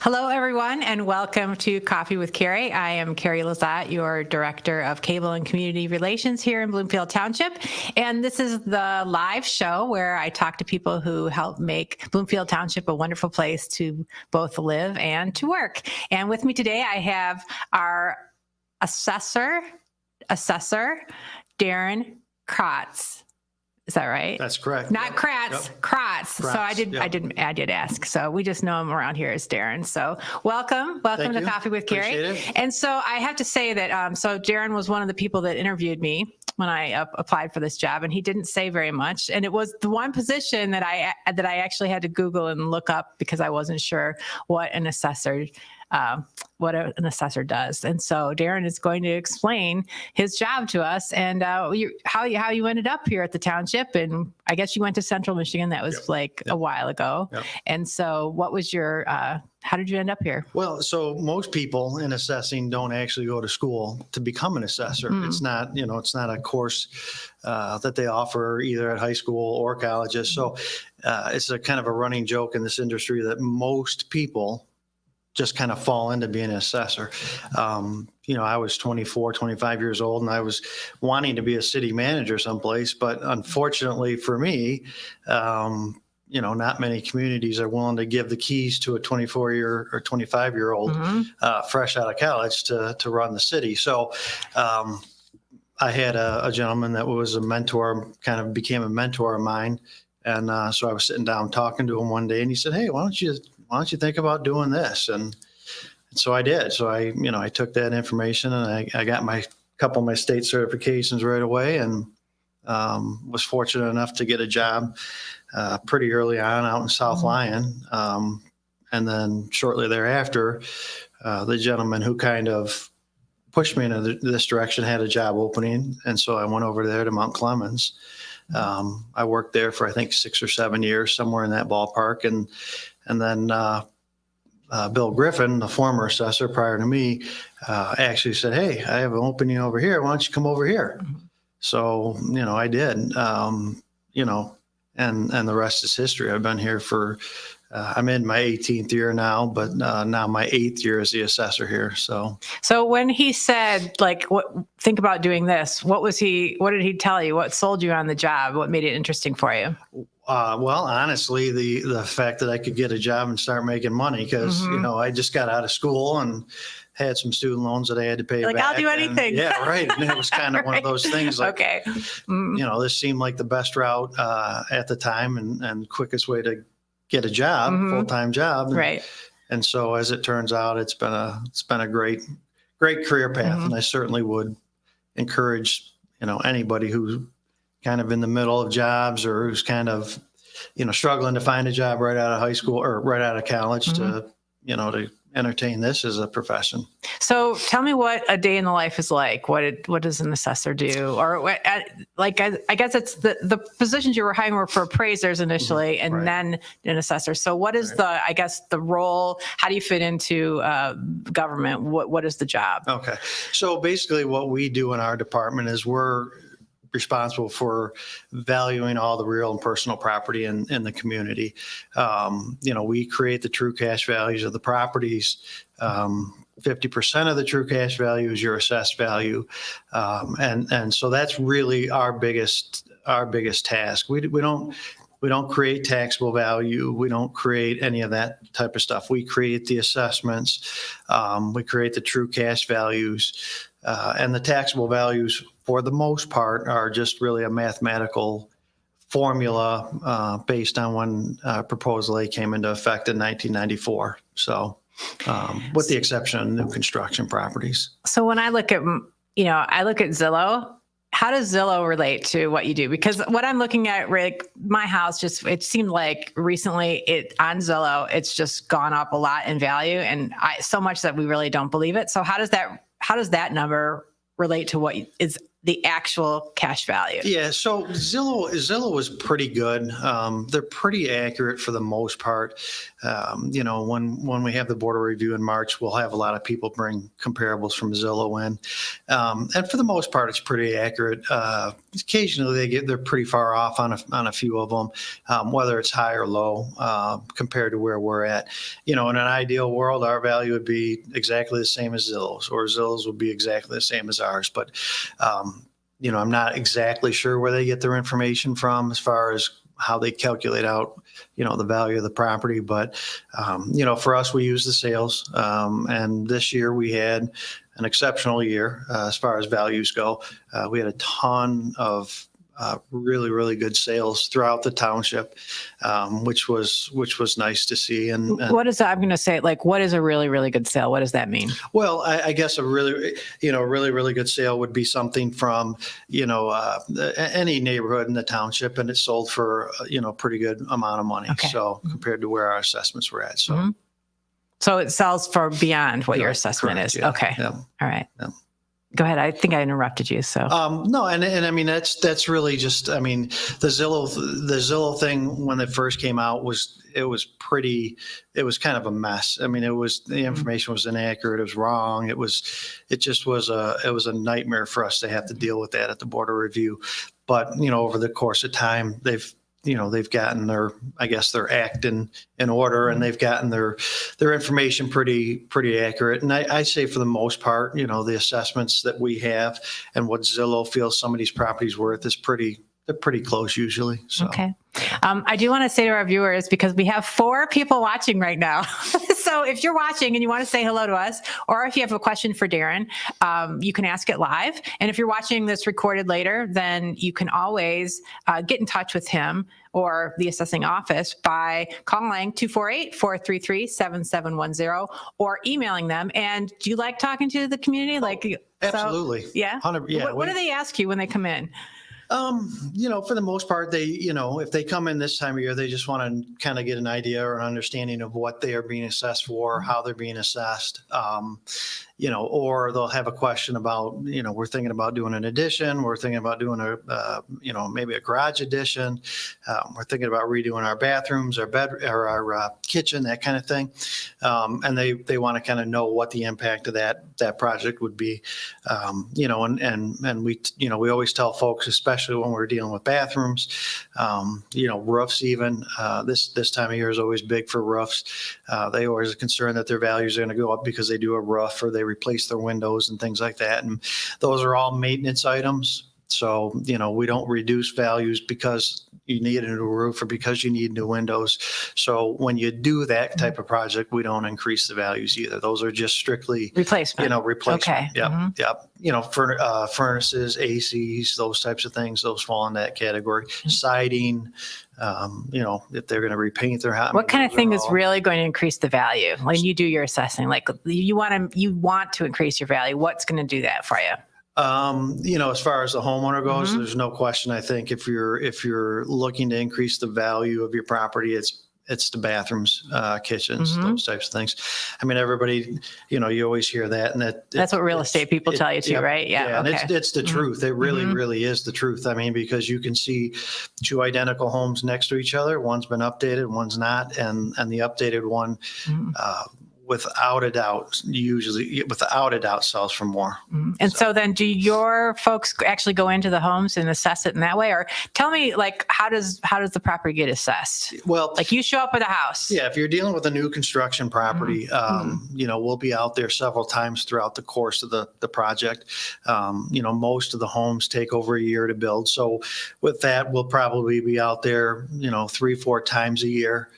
Hello, everyone, and welcome to Coffee with Carrie. I am Carrie Lazat, your Director of Cable and Community Relations here in Bloomfield Township. And this is the live show where I talk to people who help make Bloomfield Township a wonderful place to both live and to work. And with me today, I have our Assessor, Darrin Kraatz. Is that right? That's correct. Not Kraatz, Yep. Kraatz. So I did ask. So we just know him around here as Darrin. So welcome Thank to you. Coffee with Carrie. Appreciate it. And so I have to say that, so Darrin was one of the people that interviewed me when I applied for this job, and he didn't say very much. And it was the one position that I actually had to Google and look up because I wasn't sure what an assessor does. And so Darrin is going to explain his job to us and how you ended up here at the township. And I guess you went to Central Michigan. That was a while ago. Yep. And so what was your, how did you end up here? Well, so most people in assessing don't actually go to school to become an assessor. It's not, it's not a course that they offer either at high school or colleges. So it's a kind of a running joke in this industry that most people just kind of fall into being an assessor. I was 24, 25 years old, and I was wanting to be a city manager someplace. But unfortunately for me, not many communities are willing to give the keys to a 24-year or 25-year-old fresh out of college to run the city. So I had a gentleman that was a mentor, kind of became a mentor of mine. And so I was sitting down talking to him one day, and he said, "Hey, why don't you think about doing this?" And so I did. So I took that information and I got my couple of my state certifications right away, and was fortunate enough to get a job pretty early on out in South Lyon. And then shortly thereafter, the gentleman who kind of pushed me into this direction had a job opening. And so I went over there to Mount Clemens. I worked there for, I think, 6 or 7 years, somewhere in that ballpark. And then Bill Griffin, the former assessor prior to me, actually said, "Hey, I have an opening over here. Why don't you come over here?" So, I did, and the rest is history. I've been here for, I'm in my 18th year now, but now my 8th year as the assessor here. So when he said, think about doing this, what did he tell you? What sold you on the job? What made it interesting for you? Well, honestly, the fact that I could get a job and start making money, because, I just got out of school and had some student loans that I had to pay back. I'll do anything. Yeah, right. And it was kind of one of those things okay. This seemed like the best route at the time and quickest way to get a job, full-time job. Right. And so as it turns out, it's been a great career path. And I certainly would encourage, anybody who's kind of in the middle of jobs or who's kind of, struggling to find a job right out of high school or right out of college to entertain this as a profession. So tell me what a day in the life is like. What does an assessor do? Or I guess it's the positions you were hiring were for appraisers initially, and then an assessor. So what is the role? How do you fit into government? What is the job? Okay. So basically what we do in our department is we're responsible for valuing all the real and personal property in the community. We create the true cash values of the properties. 50% of the true cash value is your assessed value. And so that's really our biggest task. We don't create taxable value. We don't create any of that type of stuff. We create the assessments. We create the true cash values. And the taxable values, for the most part, are just really a mathematical formula based on when Proposal A came into effect in 1994. So with the exception of new construction properties. So when I look at, Zillow, how does Zillow relate to what you do? Because what I'm looking at, my house it seemed like recently on Zillow, it's just gone up a lot in value, and so much that we really don't believe it. So how does that number relate to what is the actual cash value? Yeah, so Zillow is pretty good. They're pretty accurate for the most part. When we have the board of review in March, we'll have a lot of people bring comparables from Zillow in. And for the most part, it's pretty accurate. occasionally they're pretty far off on a few of them, whether it's high or low compared to where we're at. In an ideal world, our value would be exactly the same as Zillow's, or Zillow's would be exactly the same as ours. But I'm not exactly sure where they get their information from as far as how they calculate out, the value of the property. But, for us, we use the sales. And this year we had an exceptional year as far as values go. We had a ton of really, really good sales throughout the township, which was nice to see. And what is that? I'm going to say, what is a really, really good sale? What does that mean? Well, I guess a really, really good sale would be something from, any neighborhood in the township, and it sold for, pretty good amount of money. Okay. So compared to where our assessments were at. So, So it sells for beyond what your assessment correct, is. yeah, Okay. yeah. All right. Yeah. Go ahead. I think I interrupted you. So no, and I mean that's really just, I mean, the Zillow thing when it first came out was kind of a mess. I mean, the information was inaccurate, it was wrong, it was a nightmare for us to have to deal with that at the Board of Review. But over the course of time, they've gotten their act in order, and they've gotten their information pretty accurate. And I say for the most part, the assessments that we have and what Zillow feels some of these properties worth is they're pretty close usually. So. Okay. I do want to say to our viewers, because we have 4 people watching right now. So if you're watching and you want to say hello to us, or if you have a question for Darrin, you can ask it live. And if you're watching this recorded later, then you can always get in touch with him or the assessing office by calling 248-433-7710 or emailing them. And do you like talking to the community? Absolutely. Yeah. What do they ask you when they come in? For the most part, they, if they come in this time of year, they just want to kind of get an idea or an understanding of what they are being assessed for, how they're being assessed, or they'll have a question about, we're thinking about doing an addition, we're thinking about doing maybe a garage addition, we're thinking about redoing our bathrooms, our bed, or our kitchen, that kind of thing, and they want to kind of know what the impact of that project would be, and we always tell folks, especially when we're dealing with bathrooms, roofs even, this time of year is always big for roofs. They always are concerned that their values are going to go up because they do a roof or they replace their windows and things like that. And those are all maintenance items. So, we don't reduce values because you need a new roof or because you need new windows. So when you do that type of project, we don't increase the values either. Those are just strictly replacement. Okay. Yep. Mm-hmm. Yep. Furnaces, ACs, those types of things, those fall in that category. Siding, if they're going to repaint their house. What kind of thing is really going to increase the value when you do your assessing? Like you want to increase your value. What's going to do that for you? As far as the homeowner goes, there's no question. I think if you're looking to increase the value of your property, it's the bathrooms, kitchens, those types of things. I mean, everybody, you always hear that, and that's what real estate people tell you too, right? Yeah. Okay. And it's the truth. It really, really is the truth. I mean, because you can see 2 identical homes next to each other. One's been updated, one's not, and the updated one, without a doubt sells for more. And so then do your folks actually go into the homes and assess it in that way? Or tell me, how does the property get assessed? Well, you show up at a house. Yeah. If you're dealing with a new construction property, we'll be out there several times throughout the course of the project. Most of the homes take over a year to build. So with that, we'll probably be out there, 3-4 times a year.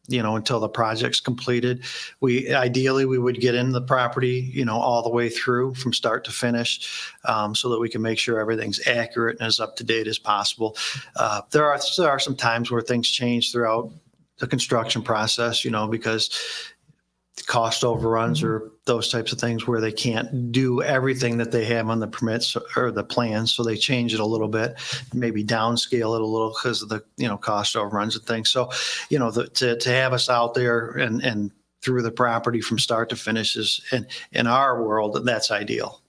Until the project's completed. We would get in the property, all the way through from start to finish, so that we can make sure everything's accurate and as up to date as possible. There are some times where things change throughout the construction process, because cost overruns or those types of things where they can't do everything that they have on the permits or the plans. So they change it a little bit, maybe downscale it a little because of the, cost overruns and things. So, to have us out there and through the property from start to finish is in our world, that's ideal.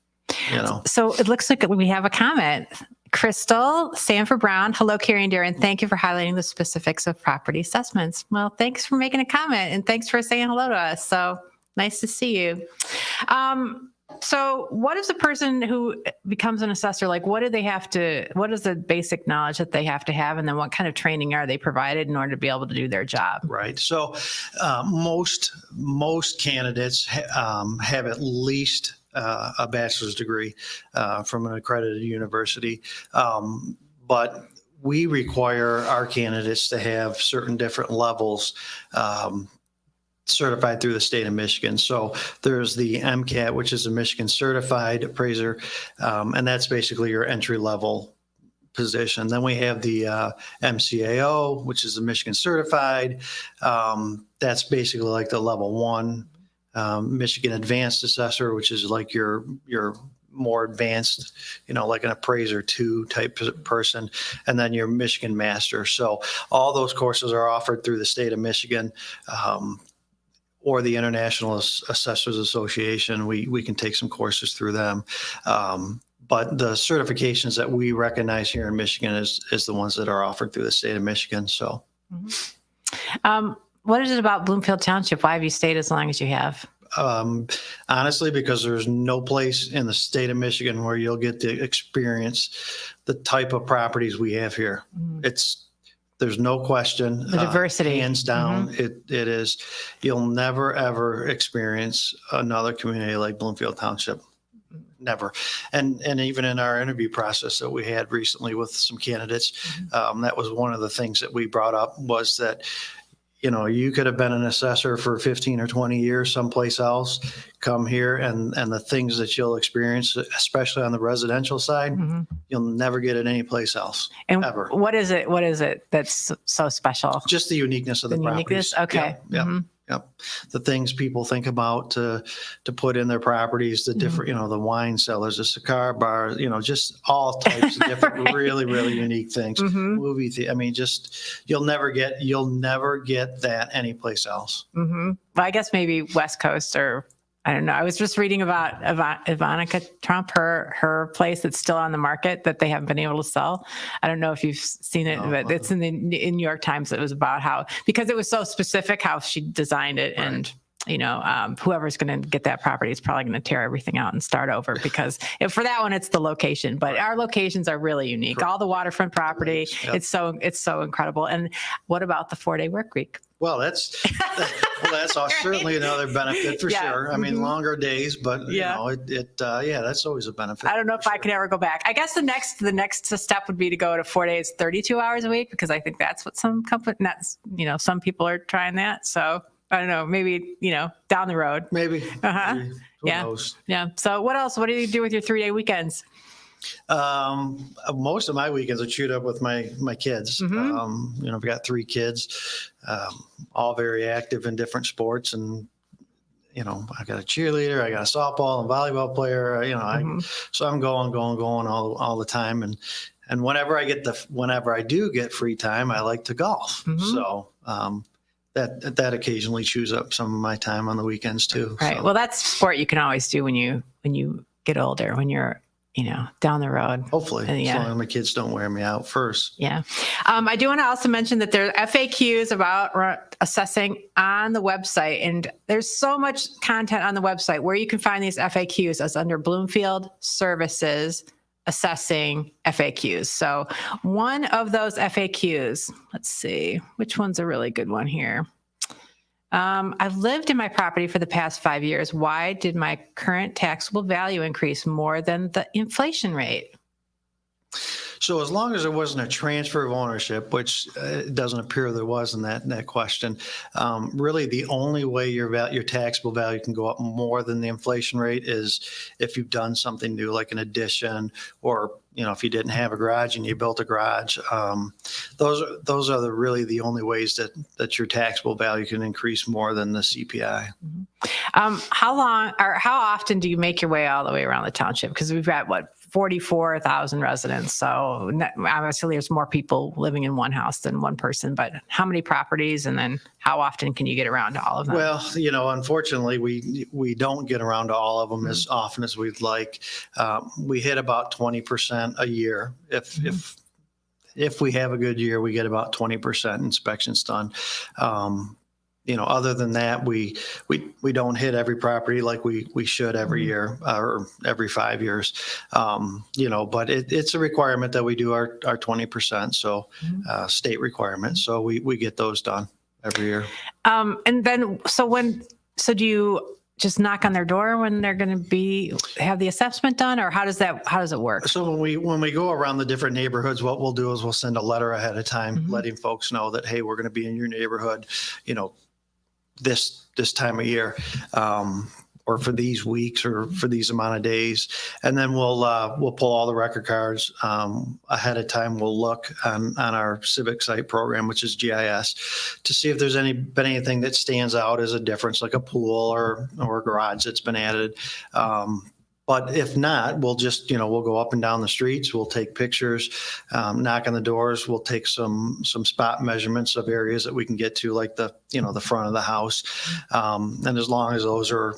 So it looks like we have a comment. Crystal Sanford Brown. Hello, Carrie and Darrin. Thank you for highlighting the specifics of property assessments. Well, thanks for making a comment and thanks for saying hello to us. So nice to see you. So what is a person who becomes an assessor like? What is the basic knowledge that they have to have? And then what kind of training are they provided in order to be able to do their job? Right. So most candidates have at least a bachelor's degree from an accredited university. But we require our candidates to have certain different levels certified through the state of Michigan. So there's the MCAT, which is a Michigan certified appraiser, and that's basically your entry level position. Then we have the MCAO, which is a Michigan certified. That's basically like the level one. Michigan advanced assessor, which is like your more advanced, like an appraiser 2 type person, and then your Michigan master. So all those courses are offered through the state of Michigan. Or the International Assessors Association. We can take some courses through them. But the certifications that we recognize here in Michigan is the ones that are offered through the state of Michigan. So, what is it about Bloomfield Township? Why have you stayed as long as you have? Honestly, because there's no place in the state of Michigan where you'll get to experience the type of properties we have here. There's no question. The diversity. Hands down, it is. You'll never, ever experience another community like Bloomfield Township. Never. And even in our interview process that we had recently with some candidates, that was one of the things that we brought up was that, you could have been an assessor for 15 or 20 years someplace else, come here, and the things that you'll experience, especially on the residential side, you'll never get it anyplace else, and ever. What is it that's so special? Just the uniqueness of the properties. Uniqueness? Okay. Yep. The things people think about to put in their properties, the different, the wine cellars, the cigar bars, just all types of different, really, really unique things. Movie, you'll never get that anyplace else. Well, I guess maybe West Coast, or I don't know. I was just reading about Ivanka Trump, her place that's still on the market that they haven't been able to sell. I don't know if you've seen it, but it's in New York Times. It was about because it was so specific how she designed it, and whoever's going to get that property is probably going to tear everything out and start over because for that one, it's the location. But our locations are really unique. All the waterfront property, it's so incredible. And what about the 4-day work week? Well, that's certainly another benefit for sure. I mean, longer days, but that's always a benefit. I don't know if I could ever go back. I guess the next step would be to go to 4 days, 32 hours a week, because I think that's what some some people are trying that. So I don't know, maybe, down the road. Maybe. Who knows? Yeah. So what else? What do you do with your 3-day weekends? Most of my weekends are chewed up with my kids. I've got 3 kids, all very active in different sports, and I got a cheerleader, I got a softball and volleyball player. So I'm going all the time, and whenever I do get free time, I like to golf. So that occasionally chews up some of my time on the weekends too. Right. So. Well, that's sport you can always do when you get older, when you're down the road. Hopefully, as long as my kids don't wear me out first. Yeah. I do want to also mention that there are FAQs about assessing on the website, and there's so much content on the website. Where you can find these FAQs is under Bloomfield Services Assessing FAQs. So one of those FAQs, let's see, which one's a really good one here? I've lived in my property for the past 5 years. Why did my current taxable value increase more than the inflation rate? So as long as there wasn't a transfer of ownership, which it doesn't appear there was in that question, really the only way your taxable value can go up more than the inflation rate is if you've done something new, like an addition, or if you didn't have a garage and you built a garage. Those are really the only ways that your taxable value can increase more than the CPI. How often do you make your way all the way around the township? Because we've got 44,000 residents. So obviously there's more people living in one house than one person, but how many properties, and then how often can you get around to all of them? Well, unfortunately we don't get around to all of them as often as we'd like. We hit about 20% a year. If we have a good year, we get about 20% inspections done. other than that, we don't hit every property like we should every year or every 5 years. But it's a requirement that we do our 20%. So state requirements. So we get those done every year. And then, so do you just knock on their door when they're going to have the assessment done, or how does it work? So when we go around the different neighborhoods, what we'll do is we'll send a letter ahead of time, letting folks know that, hey, we're going to be in your neighborhood, this time of year, or for these weeks or for these amount of days. And then we'll pull all the record cards ahead of time. We'll look on our civic site program, which is GIS, to see if there's been anything that stands out as a difference, like a pool or a garage that's been added. But if not, we'll just, we'll go up and down the streets. We'll take pictures, knock on the doors. We'll take some spot measurements of areas that we can get to, like the front of the house. And as long as those are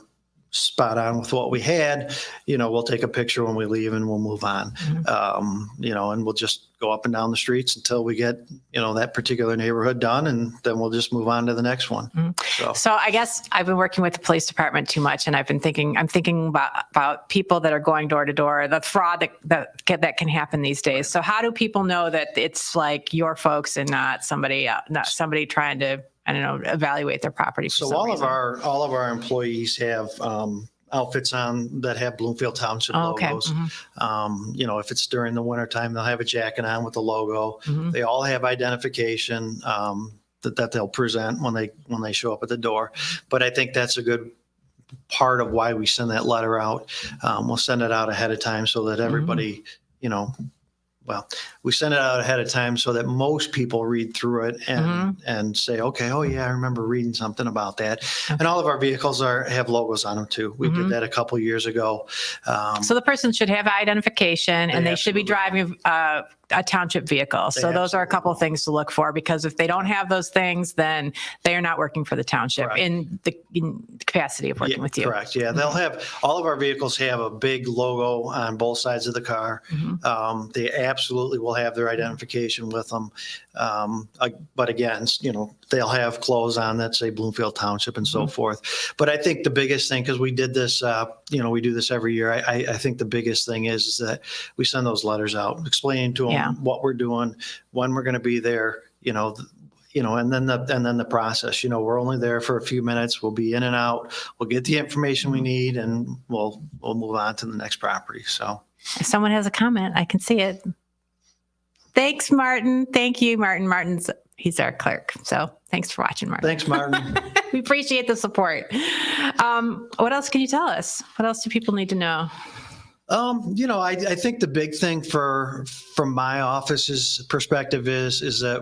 spot on with what we had, we'll take a picture when we leave and we'll move on. And we'll just go up and down the streets until we get, that particular neighborhood done. And then we'll just move on to the next one. So I guess I've been working with the police department too much, and I'm thinking about people that are going door to door, the fraud that can happen these days. So how do people know that it's like your folks and not somebody trying to, I don't know, evaluate their property? So all of our employees have outfits on that have Bloomfield Township logos. If it's during the wintertime, they'll have a jacket on with the logo. They all have identification that they'll present when they show up at the door. But I think that's a good part of why we send that letter out. We'll send it out ahead of time so that everybody, we send it out ahead of time so that most people read through it and say, okay, oh yeah, I remember reading something about that. And all of our vehicles have logos on them too. We did that a couple years ago. So the person should have identification, and they should be driving a township vehicle. So those are a couple of things to look for, because if they don't have those things, then they are not working for the township in the capacity of working with you. Correct. Yeah. They'll have, all of our vehicles have a big logo on both sides of the car. They absolutely will have their identification with them. But again, they'll have clothes on that say Bloomfield Township and so forth. But I think the biggest thing, because we did this, we do this every year. I think the biggest thing is that we send those letters out explaining to them what we're doing, when we're going to be there, and then the process. We're only there for a few minutes. We'll be in and out. We'll get the information we need, and we'll move on to the next property. So if someone has a comment, I can see it. Thanks, Martin. Thank you, Martin. He's our clerk. So thanks for watching, Martin. Thanks, Martin. We appreciate the support. What else can you tell us? What else do people need to know? I think the big thing from my office's perspective is that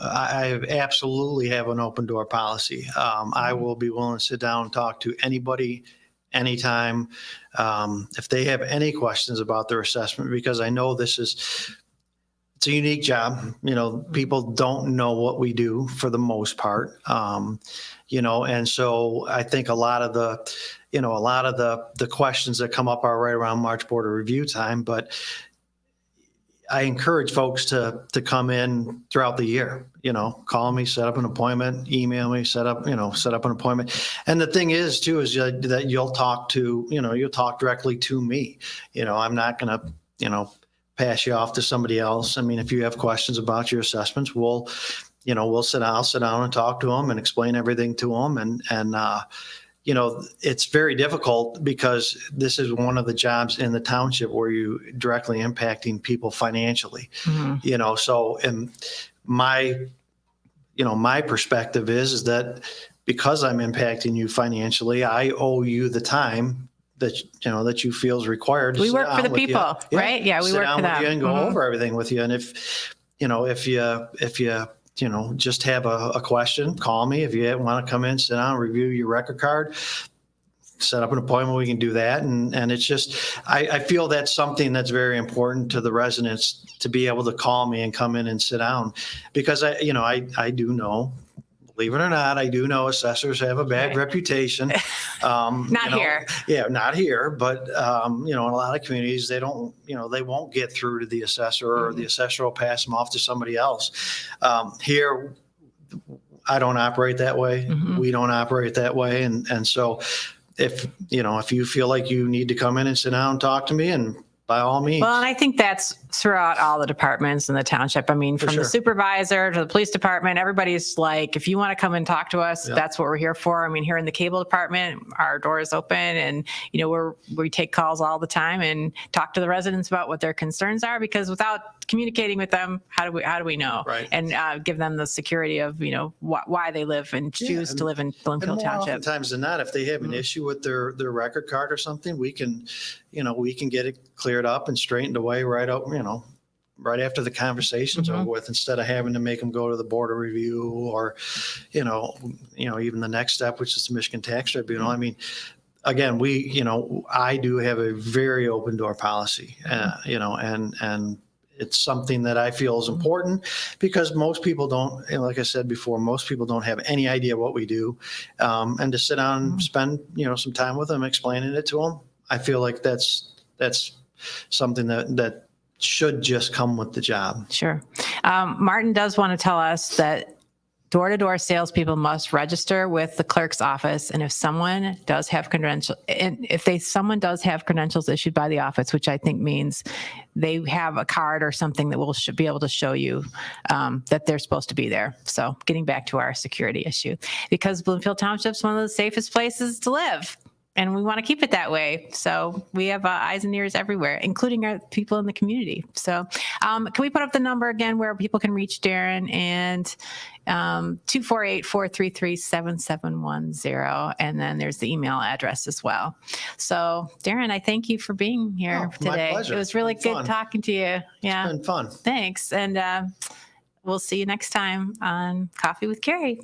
I absolutely have an open door policy. I will be willing to sit down and talk to anybody, anytime, if they have any questions about their assessment, because I know it's a unique job. People don't know what we do for the most part. And so I think a lot of the questions that come up are right around March board of review time, but I encourage folks to come in throughout the year, call me, set up an appointment, email me, set up an appointment. And the thing is too, is that you'll talk directly to me. I'm not going to, pass you off to somebody else. I mean, if you have questions about your assessments, I'll sit down and talk to them and explain everything to them. And it's very difficult because this is one of the jobs in the township where you directly impacting people financially. So in my perspective is that because I'm impacting you financially, I owe you the time that you feel is required. We work for the people, right? Yeah, we work for them. And go over everything with you. And if you just have a question, call me. If you want to come in, sit down, review your record card, set up an appointment, we can do that. And it's just, I feel that's something that's very important to the residents, to be able to call me and come in and sit down, because I do know, believe it or not, I do know assessors have a bad reputation. Not here. Yeah, not here. But, in a lot of communities, they don't, they won't get through to the assessor, or the assessor will pass them off to somebody else. Here, I don't operate that way. Mhm. We don't operate that way. And so if you feel like you need to come in and sit down and talk to me, and by all means. Well, and I think that's throughout all the departments in the township. I mean, from the sure. supervisor to the police department, everybody's like, if you want to come and talk to us, Yeah. that's what we're here for. I mean, here in the cable department, our door is open, and we take calls all the time and talk to the residents about what their concerns are, because without communicating with them, how do we know? Right. And give them the security of why they live and choose to live in Bloomfield And more Township. oftentimes than not, if they have an issue with their record card or something, we can get it cleared up and straightened away right after the conversation's over with, instead of having to make them go to the board of review or, even the next step, which is the Michigan Tax Tribunal. I mean, again, I do have a very open door policy, and it's something that I feel is important, because most people don't, like I said before, most people don't have any idea what we do. And to sit down and spend, some time with them, explaining it to them, I feel like that's something that should just come with the job. Sure. Martin does want to tell us that door-to-door salespeople must register with the clerk's office, and if someone does have credentials issued by the office, which I think means they have a card or something that should be able to show you that they're supposed to be there. So getting back to our security issue, because Bloomfield Township is one of the safest places to live, and we want to keep it that way. So we have eyes and ears everywhere, including our people in the community. So can we put up the number again where people can reach Darrin? And 248-433-7710. And then there's the email address as well. So Darrin, I thank you for being here today. My pleasure. It was really good talking to you. Yeah. It's been fun. Thanks. And we'll see you next time on Coffee with Carrie.